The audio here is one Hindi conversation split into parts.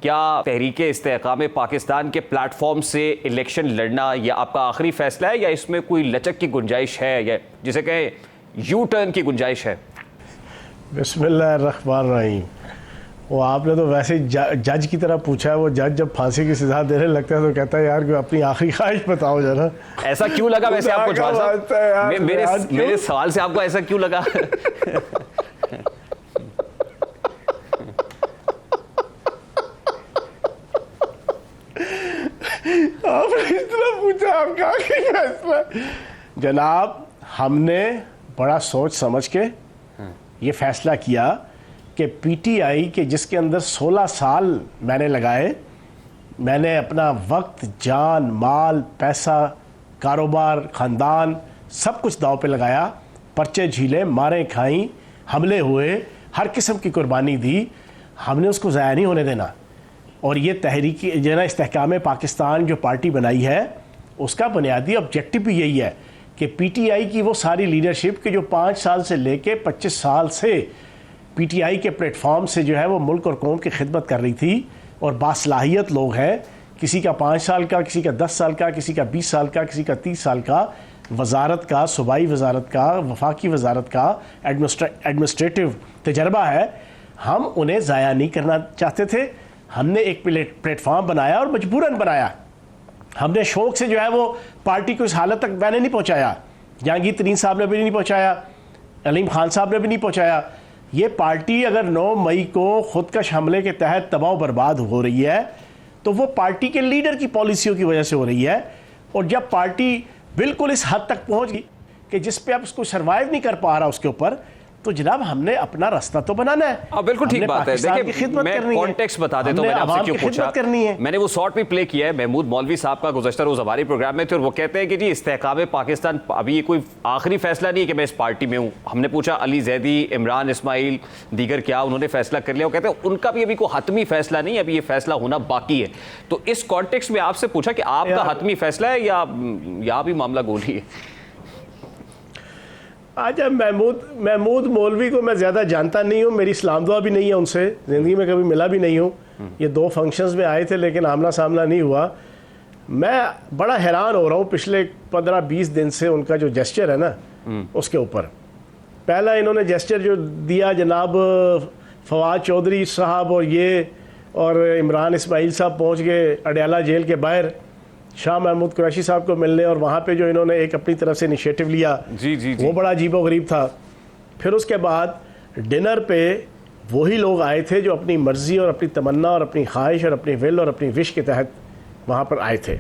क्या तहरीके इस्तेहकाम पाकिस्तान के प्लेटफॉर्म से इलेक्शन लड़ना यह आपका आखिरी फैसला है या इसमें कोई लचक की गुंजाइश है या जिसे कहें यू टर्न की गुंजाइश है? बिस्मिल्लाहिर्रहमानिर्रहीम। वो आपने तो वैसे ही जज की तरह पूछा है। वो जज जब फांसी की सजा देने लगता है तो कहता है यार कि अपनी आखिरी ख्वाहिश बताओ जरा। ऐसा क्यों लगा वैसे आपको जवान साहब? मेरे सवाल से आपको ऐसा क्यों लगा? आपने इस तरह पूछा आपका आखिरी फैसला। जनाब, हमने बड़ा सोच समझ के ये फैसला किया कि पीटीआई के जिसके अंदर 16 साल मैंने लगाए, मैंने अपना वक्त, जान, माल, पैसा, कारोबार, ख़ानदान सब कुछ दांव पे लगाया, पर्चे झीले, मारें खाई, हमले हुए, हर किस्म की कुर्बानी दी। हमने उसको ज़ाया नहीं होने देना। और ये तहरीक जना इस्तेहकाम पाकिस्तान जो पार्टी बनाई है उसका बुनियादी ऑब्जेक्टिव भी यही है कि पीटीआई की वो सारी लीडरशिप के जो 5 साल से लेके 25 साल से पीटीआई के प्लेटफॉर्म से जो है वो मुल्क और कौम की खिदमत कर रही थी और बासलाहियत लोग हैं, किसी का 5 साल का, किसी का 10 साल का, किसी का 20 साल का, किसी का 30 साल का, वजारत का, सूबाई वजारत का, वफाकी वजारत का एडमिनिस्ट्रेटिव तजर्बा है। हम उन्हें ज़ाया नहीं करना चाहते थे। हमने एक प्लेटफॉर्म बनाया और मजबूरन बनाया। हमने शौक़ से जो है वो पार्टी को इस हालत तक मैंने नहीं पहुँचाया, जहांगीर तरीन साहब ने भी नहीं पहुँचाया, अलीम खान साहब ने भी नहीं पहुँचाया। ये पार्टी अगर 9 मई को खुदकश हमले के तहत तबाह बर्बाद हो रही है तो वो पार्टी के लीडर की पॉलिसियों की वजह से हो रही है। और जब पार्टी बिल्कुल इस हद तक पहुंच गई कि जिस पे अब उसको सर्वाइव नहीं कर पा रहा उसके ऊपर, तो जनाब हमने अपना रास्ता तो बनाना है। बिल्कुल ठीक बात है। देखिए, मैं कॉन्टेक्स्ट बता देता हूं, मैंने आपसे क्यों पूछा करनी है। मैंने वो शॉर्ट भी प्ले किया है महमूद मौलवी साहब का गुज़श्ता रोज़ हमारे प्रोग्राम में थे और वो कहते हैं कि जी इस्तेहकाम पाकिस्तान अभी ये कोई आखिरी फैसला नहीं है कि मैं इस पार्टी में हूँ। हमने पूछा अली जैदी, इमरान इस्माइल, दीगर क्या उन्होंने फैसला कर लिया? वो कहते हैं उनका भी अभी कोई हतमी फैसला नहीं है, अभी ये फैसला होना बाकी है। तो इस कॉन्टेक्स्ट में आपसे पूछा कि आपका हतमी फैसला है या यहाँ भी मामला गोली है? आज महमूद मौलवी को मैं ज़्यादा जानता नहीं हूँ, मेरी इस्लाम दुआ भी नहीं है उनसे, ज़िंदगी में कभी मिला भी नहीं हूँ। ये 2 फंक्शंस में आए थे लेकिन आमना सामना नहीं हुआ। मैं बड़ा हैरान हो रहा हूँ पिछले 15-20 दिन से उनका जो जेस्चर है ना उसके ऊपर। पहला इन्होंने जेस्चर जो दिया जनाब फवाद चौधरी साहब और इमरान इस्माइल साहब पहुँच गए अडयाला जेल के बाहर शाह महमूद कुरैशी साहब को मिलने, और वहाँ पे जो इन्होंने एक अपनी तरफ से इनिशिएटिव लिया जी, वो बड़ा अजीबोगरीब था। फिर उसके बाद डिनर पे वही लोग आए थे जो अपनी मर्ज़ी और अपनी तमन्ना और अपनी ख्वाहिश और अपनी विल और अपनी विश के तहत वहाँ पर आए थे।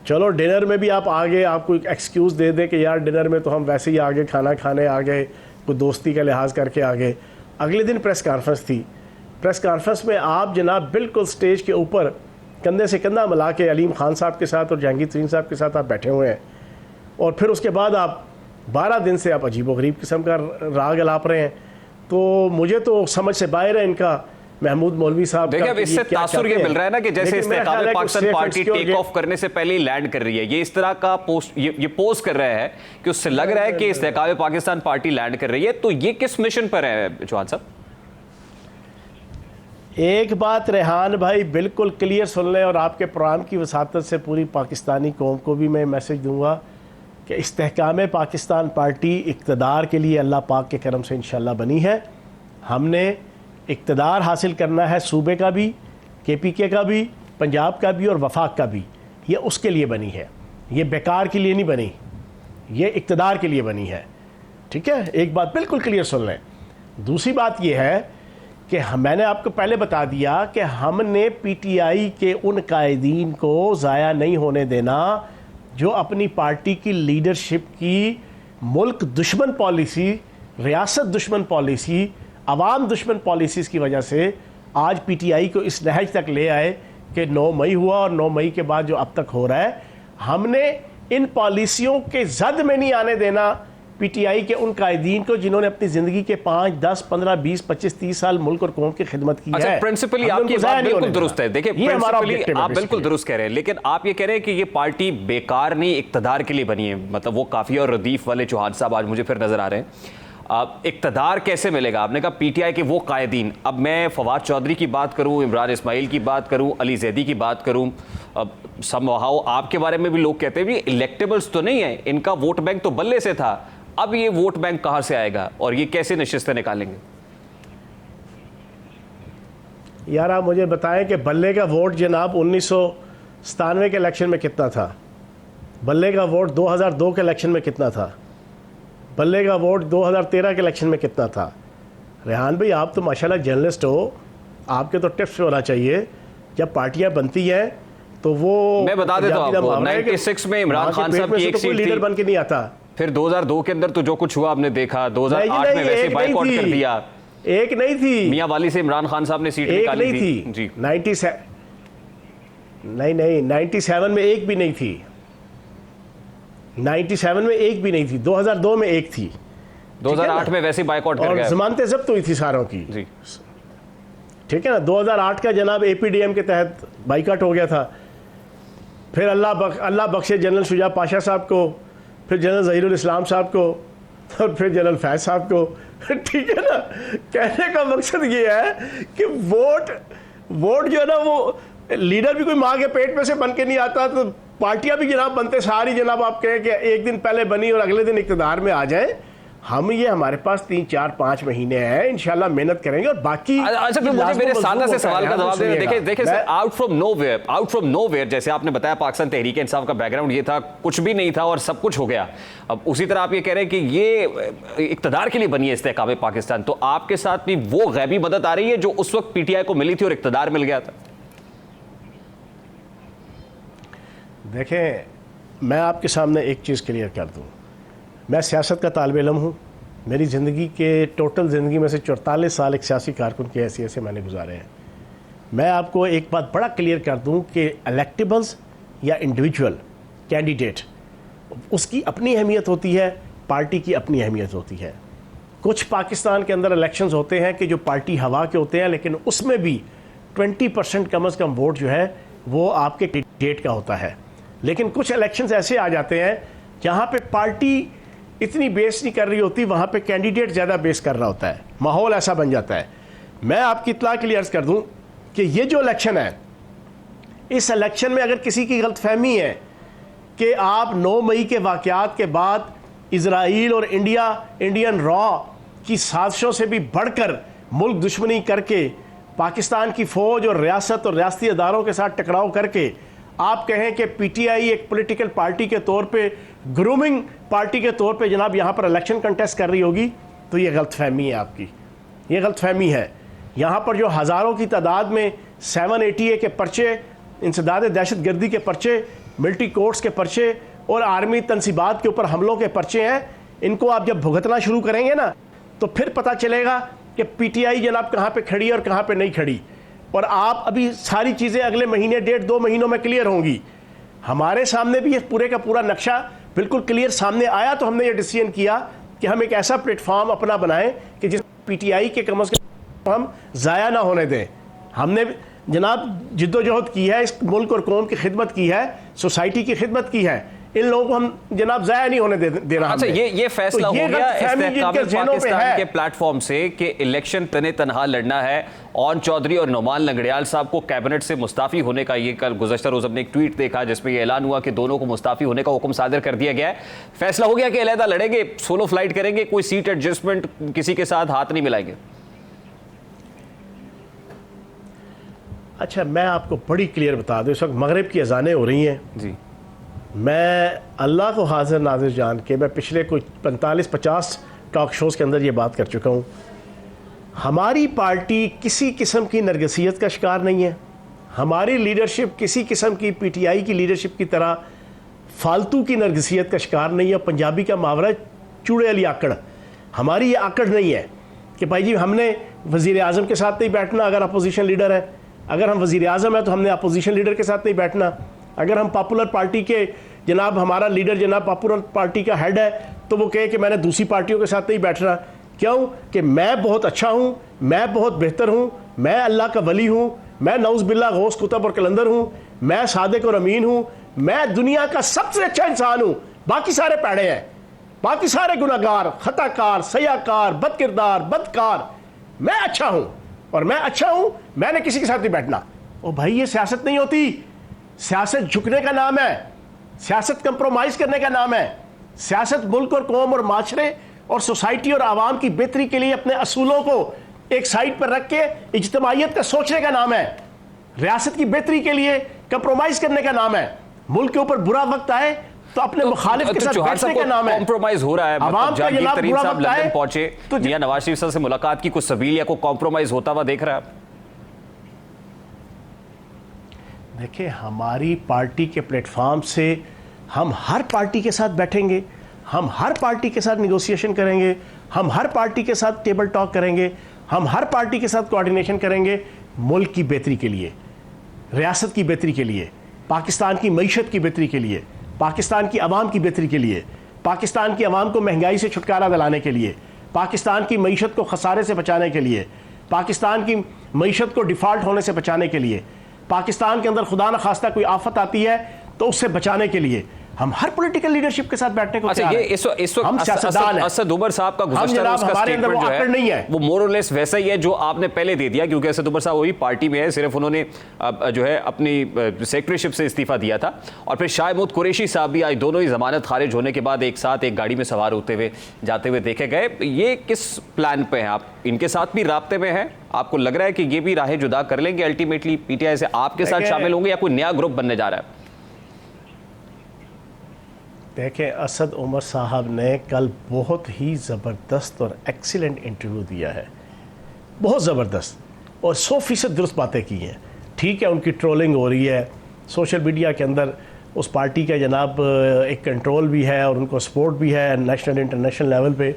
चलो डिनर में भी आप आ गए, आपको एक एक्सक्यूज़ दे दें कि यार डिनर में तो हम वैसे ही आ गए, खाना खाने आ गए, कोई दोस्ती का लिहाज करके आ गए। अगले दिन प्रेस कॉन्फ्रेंस थी। प्रेस कॉन्फ्रेंस में आप जनाब बिल्कुल स्टेज के ऊपर कंधे से कंधा मिला के अलीम खान साहब के साथ और जहांगीर तरीन साहब के साथ आप बैठे हुए हैं, और फिर उसके बाद आप 12 दिन से आप अजीबोगरीब किस्म का राग अलाप रहे हैं। तो मुझे तो समझ से बाहर है इनका महमूद मौलवी साहब। देखिए, अब इससे तासुर ये मिल रहा है ना कि जैसे इस्तेहकाम पाकिस्तान पार्टी टेक ऑफ करने से पहले ही लैंड कर रही है, ये इस तरह का पोस्ट कर रहा है कि उससे लग रहा है कि इस्तेहकाम पाकिस्तान पार्टी लैंड कर रही है। तो ये किस मिशन पर है जवान साहब? एक बात रेहान भाई बिल्कुल क्लियर सुन लें, और आपके प्रोग्राम की वसातत से पूरी पाकिस्तानी कौम को भी मैं मैसेज दूंगा कि इस्तेहकाम पाकिस्तान पार्टी इक़्तिदार के लिए अल्लाह पाक के करम से इंशाअल्लाह बनी है। हमने इक़्तिदार हासिल करना है, सूबे का भी, KPK का भी, पंजाब का भी और वफाक का भी। ये उसके लिए बनी है, ये बेकार के लिए नहीं बनी, ये इक़्तिदार के लिए बनी है। ठीक है, एक बात बिल्कुल क्लियर सुन लें। दूसरी बात यह है कि मैंने आपको पहले बता दिया कि हमने पीटीआई के उन कायदीन को ज़ाया नहीं होने देना जो अपनी पार्टी की लीडरशिप की मुल्क दुश्मन पॉलिसी, रियासत दुश्मन पॉलिसी, अवाम दुश्मन पॉलिसीज़ की वजह से आज पीटीआई को इस नहज तक ले आए कि 9 मई हुआ और 9 मई के बाद जो अब तक हो रहा है। हमने इन पॉलिसियों के जद में नहीं आने देना पीटीआई के उन कायदीन को जिन्होंने अपनी ज़िंदगी के 5, 10, 15, 20, 25, 30 साल मुल्क और कौम की खिदमत की है। प्रिंसिपली आपकी बात बिल्कुल दुरुस्त है। देखिए, प्रिंसिपली आप बिल्कुल दुरुस्त कह रहे हैं, लेकिन आप ये कह रहे हैं कि ये पार्टी बेकार नहीं इक़्तिदार के लिए बनी है। मतलब वो काफ़ी और रदीफ वाले चौहान साहब आज मुझे फिर नजर आ रहे हैं। इक़्तिदार कैसे मिलेगा? आपने कहा पीटीआई के वो कायदीन, अब मैं फवाद चौधरी की बात करूं, इमरान इस्माइल की बात करूं, अली ज़ैदी की बात करूं, समहाउ आपके बारे में भी लोग कहते हैं भी इलेक्टेबल्स तो नहीं है, इनका वोट बैंक तो बल्ले से था, अब ये वोट बैंक कहां से आएगा और ये कैसे नशिस्तें निकालेंगे? यार आप मुझे बताएं कि बल्ले का वोट जनाब 1997 के इलेक्शन में कितना था? बल्ले का वोट 2002 के इलेक्शन में कितना था? बल्ले का वोट 2013 के इलेक्शन में कितना था? रेहान भाई आप तो माशाल्लाह जर्नलिस्ट हो, आपके तो टिप्स होना चाहिए। जब पार्टियां बनती हैं तो वो मैं बता देता हूं आपको, 96 में इमरान खान साहब की एक सीट लीडर थी, बन के नहीं आता। फिर 2002 के अंदर तो जो कुछ हुआ आपने देखा, 2008 में वैसे बाइकआउट कर दिया। एक नहीं थी, मियां वाली से इमरान खान साहब ने सीट निकाली थी जी। 97 में एक भी नहीं थी, 97 में एक भी नहीं थी, 2002 में एक थी, 2008 में वैसे बाइकआउट कर गया, जमानतें जब्त हुई थी सारों की जी, ठीक है ना। 2008 का जनाब एपीडीएम के तहत बाइकआउट हो गया था। फिर अल्लाह बख्शे जनरल शुजा पाशा साहब को, फिर जनरल ज़हीरुल इस्लाम साहब को, और फिर जनरल फैज साहब को, ठीक है ना। कहने का मकसद ये है कि वोट जो है ना, वो लीडर भी कोई माँ के पेट में से बन के नहीं आता, तो पार्टियां भी जनाब बनते सारी जनाब आप कहें कि एक दिन पहले बनी और अगले दिन इक़्तिदार में आ जाए। हम ये हमारे पास 3, 4, 5 महीने हैं, इंशाल्लाह मेहनत करेंगे और बाकी। अच्छा फिर मुझे मेरे सादा से सवाल का जवाब देना। देखिए सर, आउट फ्रॉम नोवेयर जैसे आपने बताया, पाकिस्तान तहरीक इंसाफ का बैकग्राउंड ये था, कुछ भी नहीं था और सब कुछ हो गया। अब उसी तरह आप ये कह रहे हैं कि ये इक़्तिदार के लिए बनी है इस्तेहकाम पाकिस्तान, तो आपके साथ भी वो गैबी मदद आ रही है जो उस वक्त पीटीआई को मिली थी और इक़्तिदार मिल गया था? देखें, मैं आपके सामने एक चीज़ क्लियर कर दूं, मैं सियासत का तालिब इल्म हूँ। मेरी ज़िंदगी के टोटल ज़िंदगी में से 44 साल एक सियासी कारकुन की हैसियत से मैंने गुजारे हैं। मैं आपको एक बात बड़ा क्लियर कर दूं कि इलेक्टेबल्स या इंडिविजुअल कैंडिडेट, उसकी अपनी अहमियत होती है, पार्टी की अपनी अहमियत होती है। कुछ पाकिस्तान के अंदर इलेक्शंस होते हैं कि जो पार्टी हवा के होते हैं, लेकिन उसमें भी 20% कम अज़ कम वोट जो है वो आपके कैंडिडेट का होता है। लेकिन कुछ इलेक्शंस ऐसे आ जाते हैं जहाँ पे पार्टी इतनी बेस नहीं कर रही होती, वहाँ पे कैंडिडेट ज़्यादा बेस कर रहा होता है, माहौल ऐसा बन जाता है। मैं आपकी इत्तला के लिए अर्ज़ कर दूँ कि ये जो इलेक्शन है, इस इलेक्शन में अगर किसी की गलतफहमी है कि आप 9 मई के वाक़यात के बाद इजराइल और इंडियन रॉ की साजिशों से भी बढ़कर मुल्क दुश्मनी करके पाकिस्तान की फ़ौज और रियासत और रियासती अदारों के साथ टकराव करके आप कहें कि पीटीआई एक पॉलिटिकल पार्टी के तौर पे, ग्रूमिंग पार्टी के तौर पे जनाब यहाँ पर इलेक्शन कंटेस्ट कर रही होगी, तो ये गलतफहमी है आपकी, ये गलतफहमी है। यहाँ पर जो हज़ारों की तादाद में 780A के पर्चे, इंसदाद दहशतगर्दी के पर्चे, मिलिट्री कोर्ट्स के पर्चे और आर्मी तनसीबात के ऊपर हमलों के पर्चे हैं, इनको आप जब भुगतना शुरू करेंगे ना, तो फिर पता चलेगा कि पीटीआई जनाब कहाँ पे खड़ी है और कहाँ पे नहीं खड़ी। और आप अभी सारी चीज़ें अगले महीने, 1.5-2 महीनों में क्लियर होंगी। हमारे सामने भी ये पूरे का पूरा नक्शा बिल्कुल क्लियर सामने आया, तो हमने ये डिसीजन किया कि हम एक ऐसा प्लेटफॉर्म अपना बनाएं कि जिस पीटीआई के कम अज़ कम हम ज़ाया ना होने दें। हमने जनाब जिद्दोजहद की है, इस मुल्क और कौम की खिदमत की है, सोसाइटी की खिदमत की है, इन लोगों को हम जनाब ज़ाया नहीं होने देना। अच्छा, ये फैसला हो गया इस्तेहकाम पाकिस्तान के प्लेटफॉर्म से कि इलेक्शन तने तनहा लड़ना है। ऑन चौधरी और नोमान लंगड़ियाल साहब को कैबिनेट से मुस्ताफ़ी होने का, ये कल गुज़श्ता रोज़ हमने एक ट्वीट देखा जिसमें ये ऐलान हुआ कि दोनों को मुस्ताफ़ी होने का हुक्म सादर कर दिया गया है। फैसला हो गया कि अलहदा लड़ेंगे, सोलो फ्लाइट करेंगे, कोई सीट एडजस्टमेंट, किसी के साथ हाथ नहीं मिलाएंगे। अच्छा, मैं आपको बड़ी क्लियर बता दूं, इस वक्त मगरिब की अजानें हो रही हैं जी। मैं अल्लाह को हाजिर नाजिर जान के, मैं पिछले कुछ 45-50 टॉक शोज़ के अंदर ये बात कर चुका हूँ, हमारी पार्टी किसी किस्म की नरगसियत का शिकार नहीं है। हमारी लीडरशिप किसी किस्म की पीटीआई की लीडरशिप की तरह फालतू की नरगसियत का शिकार नहीं है। पंजाबी का मुहावरा चूड़े वाली आकड़, हमारी ये आकड़ नहीं है कि भाई जी हमने वज़ीर आज़म के साथ नहीं बैठना अगर अपोजिशन लीडर है, अगर हम वज़ीर आज़म है तो हमने अपोजिशन लीडर के साथ नहीं बैठना, अगर हम पॉपुलर पार्टी के जनाब हमारा लीडर जनाब पॉपुलर पार्टी का हेड है तो वो कहे कि मैंने दूसरी पार्टियों के साथ नहीं बैठना। क्यों? कि मैं बहुत अच्छा हूँ, मैं बहुत बेहतर हूँ, मैं अल्लाह का वली हूँ, मैं नऊज़ बिल्लाह गौस कुतुब और कलंदर हूँ, मैं सादिक और अमीन हूँ, मैं दुनिया का सबसे अच्छा इंसान हूँ, बाकी सारे पैड़े हैं। बाकी सारे गुनाहगार, खताकार, सयाकार, बदकिरदार, बदकार, मैं अच्छा हूं और मैं अच्छा हूं, मैंने किसी के साथ नहीं बैठना। ओ भाई, ये सियासत नहीं होती। सियासत झुकने का नाम है, सियासत कंप्रोमाइज करने का नाम है। सियासत मुल्क और कौम और माशरे और सोसाइटी और आवाम की बेहतरी के लिए अपने असूलों को एक साइड पर रख के इज्तिमाइयत का सोचने का नाम है। रियासत की बेहतरी के लिए कंप्रोमाइज करने का नाम है। मुल्क के ऊपर बुरा वक्त आए तो अपने मुखालिफ के साथ बैठने का नाम है। कॉम्प्रोमाइज हो रहा है, मतलब जहांगीर तरीन साहब लंदन पहुंचे तो मियां नवाज शरीफ साहब से मुलाकात की, कुछ सबील या कोई कॉम्प्रोमाइज होता हुआ देख रहा है? देखिए, हमारी पार्टी के प्लेटफॉर्म से हम हर पार्टी के साथ बैठेंगे, हम हर पार्टी के साथ निगोशिएशन करेंगे, हम हर पार्टी के साथ टेबल टॉक करेंगे, हम हर पार्टी के साथ कोऑर्डिनेशन करेंगे मुल्क की बेहतरी के लिए, रियासत की बेहतरी के लिए, पाकिस्तान की मईशत की बेहतरी के लिए, पाकिस्तान की आवाम की बेहतरी के लिए, पाकिस्तान की आवाम को महंगाई से छुटकारा दिलाने के लिए, पाकिस्तान की मईशत को खसारे से बचाने के लिए, पाकिस्तान की मईशत को डिफ़ॉल्ट होने से बचाने के लिए, पाकिस्तान के अंदर खुदा न खास्ता कोई आफत आती है तो उससे बचाने के लिए हम हर पॉलिटिकल लीडरशिप के साथ बैठने को तैयार हैं। इस वक्त असद उमर साहब का गुज़श्ता उसका स्टेटमेंट जो है नहीं है, वो मोर और लेस वैसा ही है जो आपने पहले दे दिया, क्योंकि असद उमर साहब वही पार्टी में है, सिर्फ उन्होंने जो है अपनी सेक्रेटरीशिप से इस्तीफा दिया था। और फिर शाह महमूद कुरैशी साहब भी आज दोनों ही जमानत खारिज होने के बाद एक साथ एक गाड़ी में सवार होते हुए जाते हुए देखे गए। ये किस प्लान पे हैं आप? इनके साथ भी राब्ते में हैं? आपको लग रहा है कि ये भी राहें जुदा कर लेंगे अल्टीमेटली पीटीआई से, आपके साथ शामिल होंगे, या कोई नया ग्रुप बनने जा रहा है? देखें, असद उमर साहब ने कल बहुत ही ज़बरदस्त और एक्सीलेंट इंटरव्यू दिया है, बहुत ज़बरदस्त, और 100% दुरुस्त बातें की हैं। ठीक है, उनकी ट्रोलिंग हो रही है सोशल मीडिया के अंदर, उस पार्टी का जनाब एक कंट्रोल भी है और उनको सपोर्ट भी है नेशनल इंटरनेशनल लेवल पे,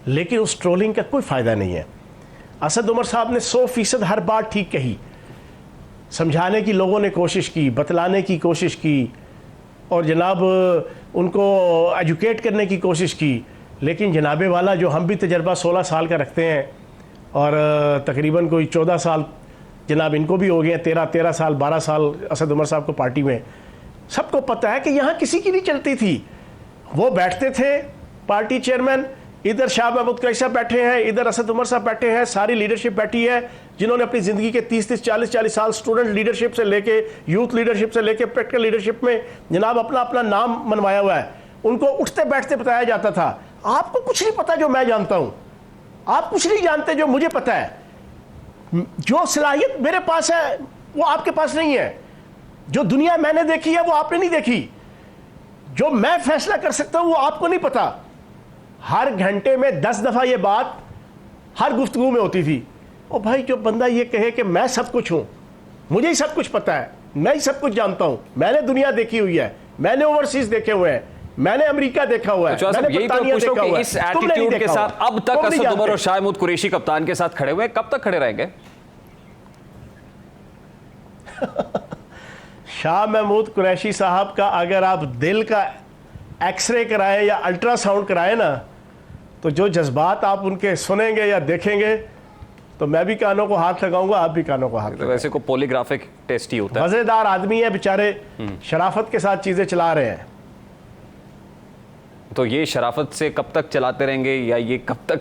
लेकिन उस ट्रोलिंग का कोई फ़ायदा नहीं है। असद उमर साहब ने 100% हर बात ठीक कही, समझाने की लोगों ने कोशिश की, बतलाने की कोशिश की, और जनाब उनको एजुकेट करने की कोशिश की। लेकिन जनाबे वाला जो हम भी तजर्बा 16 साल का रखते हैं और तकरीबन कोई 14 साल जनाब इनको भी हो गए, 13 साल 12 साल असद उमर साहब को पार्टी में, सबको पता है कि यहाँ किसी की नहीं चलती थी। वो बैठते थे पार्टी चेयरमैन, इधर शाह महमूद कुरैशी साहब बैठे हैं, इधर असद उमर साहब बैठे हैं, सारी लीडरशिप बैठी है जिन्होंने अपनी ज़िंदगी के 30-30 40-40 साल स्टूडेंट लीडरशिप से लेके यूथ लीडरशिप से लेके प्रैक्टिकल लीडरशिप में जनाब अपना अपना नाम मनवाया हुआ है। उनको उठते बैठते बताया जाता था, आपको कुछ नहीं पता जो मैं जानता हूँ, आप कुछ नहीं जानते जो मुझे पता है, जो सलाहियत मेरे पास है वो आपके पास नहीं है, जो दुनिया मैंने देखी है वो आपने नहीं देखी, जो मैं फैसला कर सकता हूँ वो आपको नहीं पता। हर घंटे में 10 दफ़ा ये बात हर गुफ्तगू में होती थी। ओ भाई, जो बंदा ये कहे कि मैं सब कुछ हूँ, मुझे ही सब कुछ पता है, मैं ही सब कुछ जानता हूँ, मैंने दुनिया देखी हुई है, मैंने ओवरसीज देखे हुए हैं, मैंने अमेरिका देखा हुआ है, मैंने बर्तानिया देखा हुआ है, इस एटीट्यूड के साथ अब तक असद उमर और शाह महमूद कुरैशी कप्तान के साथ खड़े हुए, कब तक खड़े रहेंगे? शाह महमूद कुरैशी साहब का अगर आप दिल का एक्सरे कराएं या अल्ट्रासाउंड कराएं ना, तो जो जज्बात आप उनके सुनेंगे या देखेंगे, तो मैं भी कानों को हाथ लगाऊंगा, आप भी कानों को हाथ लगाएंगे। वैसे को पॉलीग्राफिक टेस्ट ही होता है। मजेदार आदमी है बेचारे, शराफत के साथ चीजें चला रहे हैं। तो ये शराफत से कब तक चलाते रहेंगे, या ये कब तक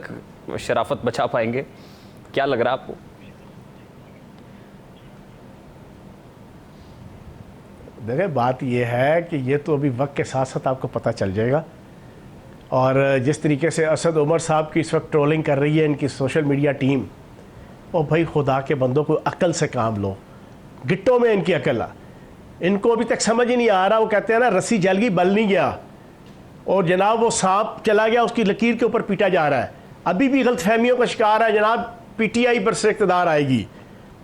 शराफत बचा पाएंगे, क्या लग रहा है आपको? देखिए, बात यह है कि ये तो अभी वक्त के साथ साथ आपको पता चल जाएगा। और जिस तरीके से असद उमर साहब की इस वक्त ट्रोलिंग कर रही है इनकी सोशल मीडिया टीम, और भाई खुदा के बंदों को अकल से काम लो, गिट्टों में इनकी अकल है, इनको अभी तक समझ ही नहीं आ रहा। वो कहते हैं ना, रस्सी जल गई बल नहीं गया, और जनाब वो सांप चला गया उसकी लकीर के ऊपर पीटा जा रहा है। अभी भी गलतफहमियों का शिकार है जनाब, पीटीआई पर से इक़्तिदार आएगी।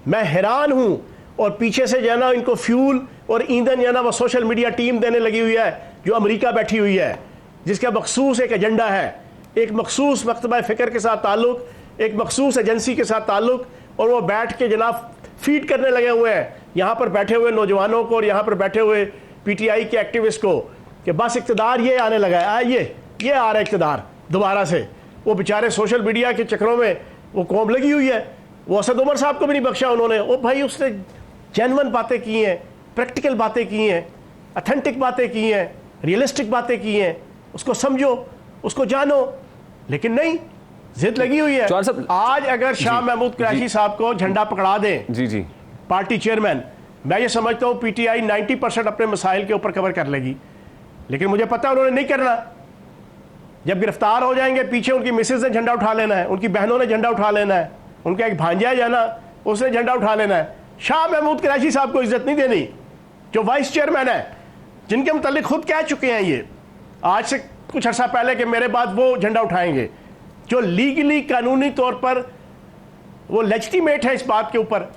मैं हैरान हूँ, और पीछे से जो है ना इनको फ्यूल और ईंधन जो है ना वो सोशल मीडिया टीम देने लगी हुई है, जो अमेरिका बैठी हुई है, जिसका मखसूस एक एजेंडा है, एक मखसूस मकतबा फ़िक्र के साथ ताल्लुक़, एक मखसूस एजेंसी के साथ ताल्लुक़, और वो बैठ के जनाब फीड करने लगे हुए हैं यहाँ पर बैठे हुए नौजवानों को और यहाँ पर बैठे हुए पीटीआई के एक्टिविस्ट को, कि बस इक़्तिदार ये आने लगा है, ये आ रहा है इक़्तिदार दोबारा से। वो बेचारे सोशल मीडिया के चक्रों में वो कौम लगी हुई है। वो असद उमर साहब को भी नहीं बख्शा उन्होंने। ओ भाई, उसने जेन्युइन बातें की हैं, प्रैक्टिकल बातें की हैं, ऑथेंटिक बातें की हैं, रियलिस्टिक बातें की हैं, उसको समझो, उसको जानो, लेकिन नहीं, जिद लगी हुई है। आज अगर शाह महमूद कुरैशी साहब को झंडा पकड़ा दें जी पार्टी चेयरमैन, मैं ये समझता हूँ पीटीआई 90% अपने मसाइल के ऊपर कवर कर लेगी, लेकिन मुझे पता है उन्होंने नहीं करना। जब गिरफ्तार हो जाएंगे, पीछे उनकी मिसेज ने झंडा उठा लेना है, उनकी बहनों ने झंडा उठा लेना है, उनका एक भांजा है जाना, उसने झंडा उठा लेना है। शाह महमूद कुरैशी साहब को इज्जत नहीं देनी, जो वाइस चेयरमैन है, जिनके मुतालिक खुद कह चुके हैं ये आज से कुछ अर्सा पहले कि मेरे बाद वो झंडा उठाएंगे, जो लीगली कानूनी तौर पर वो लेजिटिमेट है इस बात के ऊपर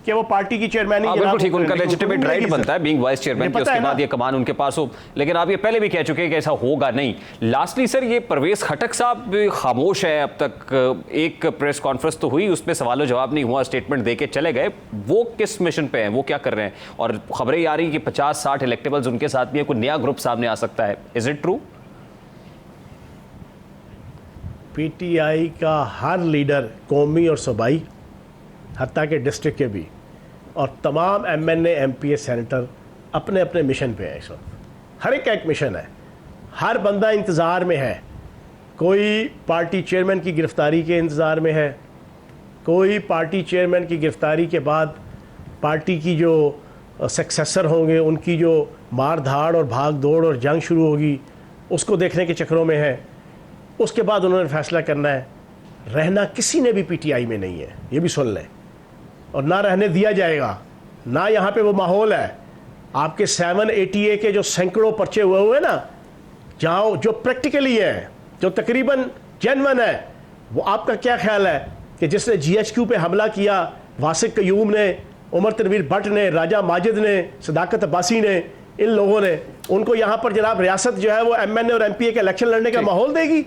कि वो पार्टी की चेयरमैन ही। बिल्कुल ठीक, उनका लेजिटिमेट राइट बनता है बीइंग वाइस चेयरमैन कि उसके बाद ये कमान उनके पास हो, लेकिन आप ये पहले भी कह चुके हैं कि ऐसा होगा नहीं। लास्टली सर, ये परवेज खटक साहब खामोश है अब तक, एक प्रेस कॉन्फ्रेंस तो हुई, उसमें सवालों जवाब नहीं हुआ, स्टेटमेंट देके चले गए। वो किस मिशन पे हैं, वो क्या कर रहे हैं? और खबरें आ रही कि 50-60 इलेक्टेबल्स उनके साथ भी है, कोई नया ग्रुप सामने आ सकता है, इज इट ट्रू? पीटीआई का हर लीडर, कौमी और सूबाई, हत्ता के डिस्ट्रिक्ट के भी, और तमाम एमएनए, एमपीए, सेनेटर अपने अपने मिशन पे है इस वक्त। हर एक मिशन है, हर बंदा इंतज़ार में है। कोई पार्टी चेयरमैन की गिरफ्तारी के इंतज़ार में है, कोई पार्टी चेयरमैन की गिरफ्तारी के बाद पार्टी की जो सक्सेसर होंगे उनकी जो मार धाड़ और भाग दौड़ और जंग शुरू होगी उसको देखने के चक्करों में है। उसके बाद उन्होंने फैसला करना है। रहना किसी ने भी पीटीआई में नहीं है, ये भी सुन लें, और ना रहने दिया जाएगा। ना यहाँ पे वो माहौल है। आपके 780A के जो सैकड़ों पर्चे हुए ना, जहाँ जो प्रैक्टिकली है, जो तकरीबन जेन्युइन है, वो आपका क्या ख्याल है कि जिसने GHQ पे हमला किया, वासिक कयूम ने, उमर तनवीर भट्ट ने, राजा माजिद ने, सदाकत अब्बासी ने, इन लोगों ने, उनको यहाँ पर जनाब रियासत जो है वो MNA और MPA के इलेक्शन लड़ने का माहौल देगी?